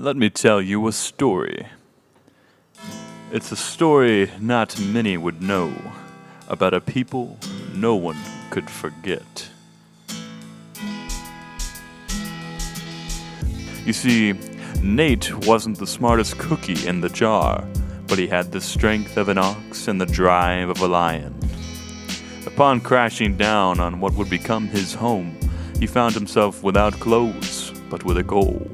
Let me tell you a story. It's a story not many would know about a people no one could forget. You see, Nate wasn't the smartest cookie in the jar, but he had the strength of an ox and the drive of a lion. Upon crashing down on what would become his home, he found himself without clothes, but with a goal.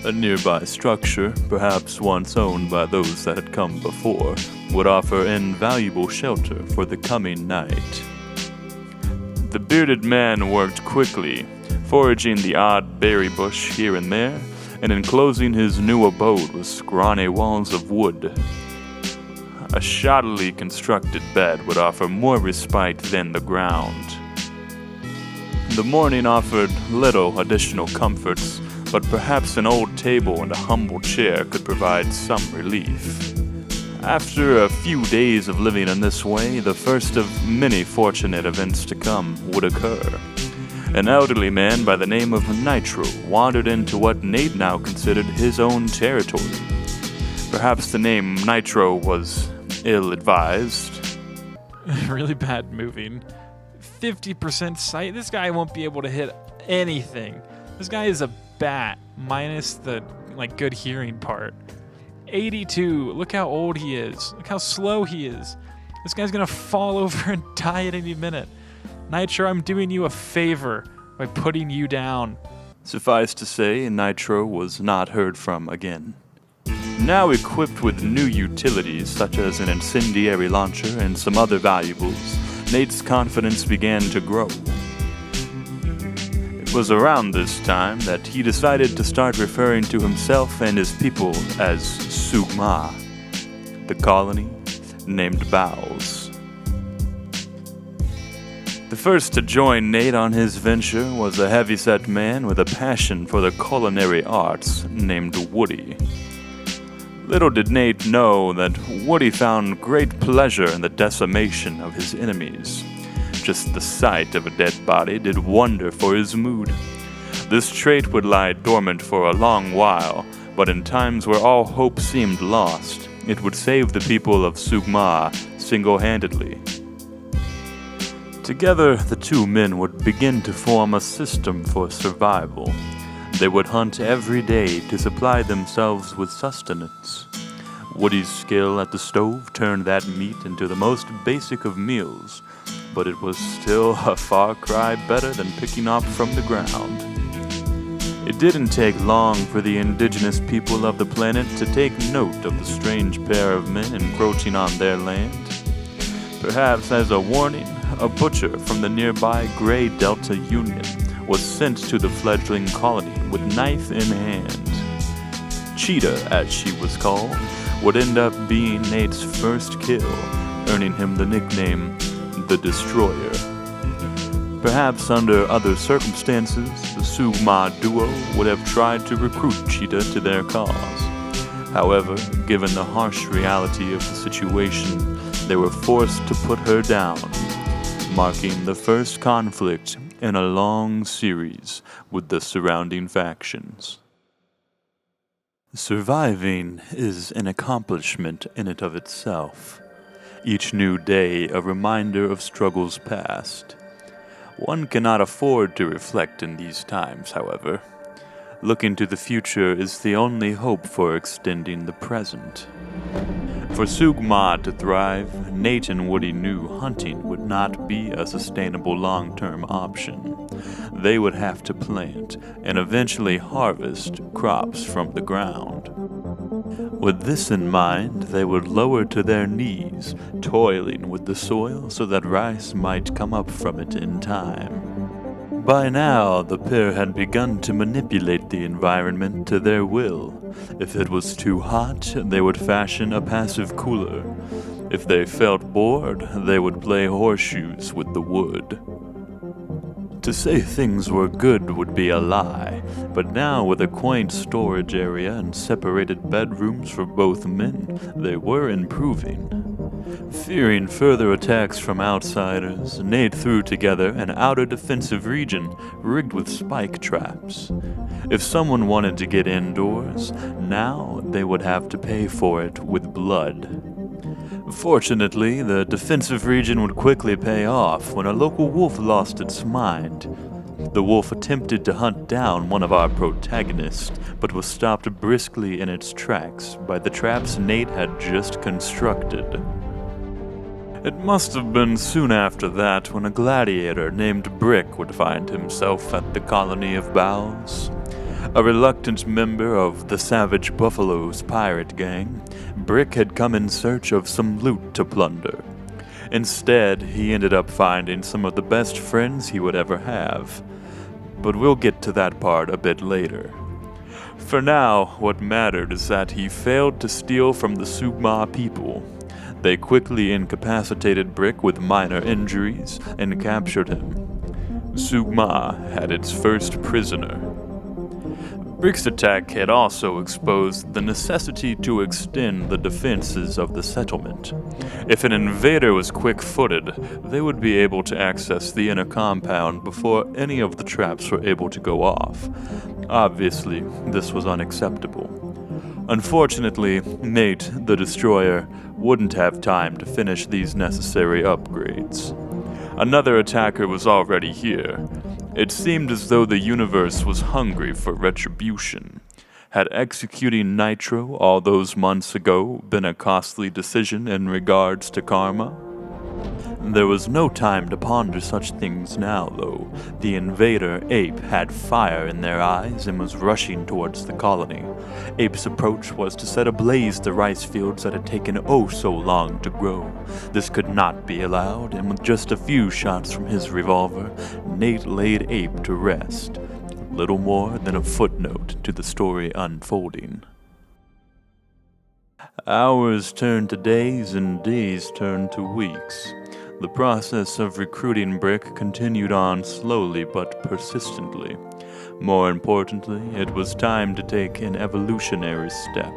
A nearby structure, perhaps once owned by those that had come before, would offer invaluable shelter for the coming night. The bearded man worked quickly, foraging the odd berry bush here and there, and enclosing his new abode with scrawny walls of wood. A shoddily constructed bed would offer more respite than the ground. The morning offered little additional comforts, but perhaps an old table and a humble chair could provide some relief. After a few days of living in this way, the first of many fortunate events to come would occur. An elderly man by the name of Nitro wandered into what Nate now considered his own territory. Perhaps the name Nitro was ill-advised. Really bad moving. 50% sight. This guy won't be able to hit anything. This guy is a bat, minus the good hearing part. 82. Look how old he is. Look how slow he is. This guy's gonna fall over and die at any minute. Nitro, I'm doing you a favor by putting you down. Suffice to say, Nitro was not heard from again. Now equipped with new utilities such as an incendiary launcher and some other valuables, Nate's confidence began to grow. It was around this time that he decided to start referring to himself and his people as SUGMA, the colony named Bowels. The first to join Nate on his venture was a heavyset man with a passion for the culinary arts named Woody. Little did Nate know that Woody found great pleasure in the decimation of his enemies. Just the sight of a dead body did wonder for his mood. This trait would lie dormant for a long while, but in times where all hope seemed lost, it would save the people of SUGMA single-handedly. Together, the two men would begin to form a system for survival. They would hunt every day to supply themselves with sustenance. Woody's skill at the stove turned that meat into the most basic of meals, but it was still a far cry better than picking up from the ground. It didn't take long for the indigenous people of the planet to take note of the strange pair of men encroaching on their land. Perhaps as a warning, a butcher from the nearby Grey Delta Union was sent to the fledgling colony with knife in hand. Cheetah, as she was called, would end up being Nate's first kill, earning him the nickname the Destroyer. Perhaps under other circumstances, the SUGMA duo would have tried to recruit Cheetah to their cause. However, given the harsh reality of the situation, they were forced to put her down, marking the first conflict in a long series with the surrounding factions. Surviving is an accomplishment in and of itself. Each new day a reminder of struggles past. One cannot afford to reflect in these times, however. Looking to the future is the only hope for extending the present. For SUGMA to thrive, Nate and Woody knew hunting would not be a sustainable long-term option. They would have to plant and eventually harvest crops from the ground. With this in mind, they would lower to their knees, toiling with the soil so that rice might come up from it in time. By now, the pair had begun to manipulate the environment to their will. If it was too hot, they would fashion a passive cooler. If they felt bored, they would play horseshoes with the wood. To say things were good would be a lie, but now with a quaint storage area and separated bedrooms for both men, they were improving. Fearing further attacks from outsiders, Nate threw together an outer defensive region rigged with spike traps. If someone wanted to get indoors, now they would have to pay for it with blood. Fortunately, the defensive region would quickly pay off when a local wolf lost its mind. The wolf attempted to hunt down one of our protagonists, but was stopped briskly in its tracks by the traps Nate had just constructed. It must have been soon after that when a gladiator named Brick would find himself at the colony of Boughs. A reluctant member of the Savage Buffalo's pirate gang, Brick had come in search of some loot to plunder. Instead, he ended up finding some of the best friends he would ever have. But we'll get to that part a bit later. For now, what mattered is that he failed to steal from the SUGMA people. They quickly incapacitated Brick with minor injuries and captured him. SUGMA had its first prisoner. Brick's attack had also exposed the necessity to extend the defenses of the settlement. If an invader was quick-footed, they would be able to access the inner compound before any of the traps were able to go off. Obviously, this was unacceptable. Unfortunately, Nate, the Destroyer, wouldn't have time to finish these necessary upgrades. Another attacker was already here. It seemed as though the universe was hungry for retribution. Had executing Nitro all those months ago been a costly decision in regards to karma? There was no time to ponder such things now, though. The invader, Ape, had fire in their eyes and was rushing towards the colony. Ape's approach was to set ablaze the rice fields that had taken oh so long to grow. This could not be allowed, and with just a few shots from his revolver, Nate laid Ape to rest. Little more than a footnote to the story unfolding. Hours turned to days, and days turned to weeks. The process of recruiting Brick continued on slowly but persistently. More importantly, it was time to take an evolutionary step.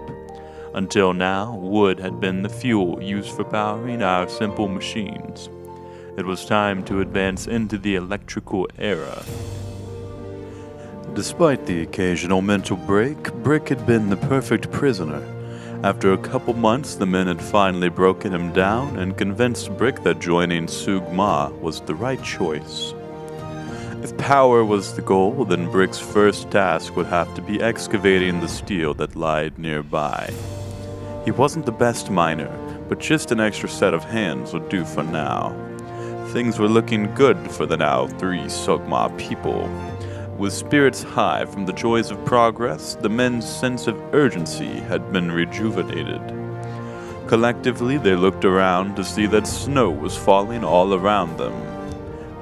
Until now, wood had been the fuel used for powering our simple machines. It was time to advance into the electrical era. Despite the occasional mental break, Brick had been the perfect prisoner. After a couple months, the men had finally broken him down and convinced Brick that joining SUGMA was the right choice. If power was the goal, then Brick's first task would have to be excavating the steel that lied nearby. He wasn't the best miner, but just an extra set of hands would do for now. Things were looking good for the now 3 SUGMA people. With spirits high from the joys of progress, the men's sense of urgency had been rejuvenated. Collectively, they looked around to see that snow was falling all around them.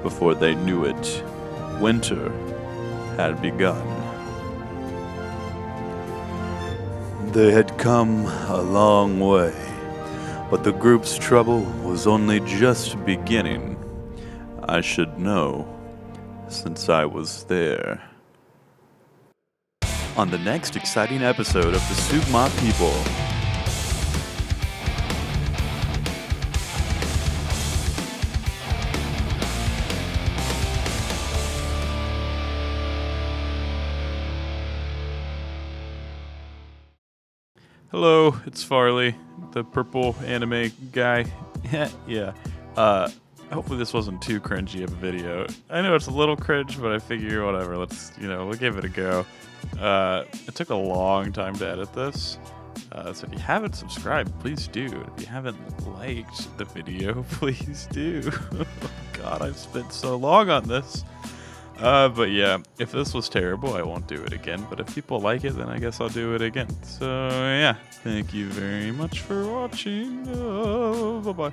Before they knew it, winter had begun. They had come a long way, but the group's trouble was only just beginning. I should know, since I was there. On the next exciting episode of the SUGMA People. Hello, it's Farley, the purple anime guy. Yeah. Hopefully this wasn't too cringy of a video. I know it's a little cringe, but I figure whatever, we'll give it a go. It took a long time to edit this. So if you haven't subscribed, please do. If you haven't liked the video, please do. God, I've spent so long on this. But yeah, if this was terrible, I won't do it again. But if people like it, then I guess I'll do it again. So yeah, thank you very much for watching. Bye-bye.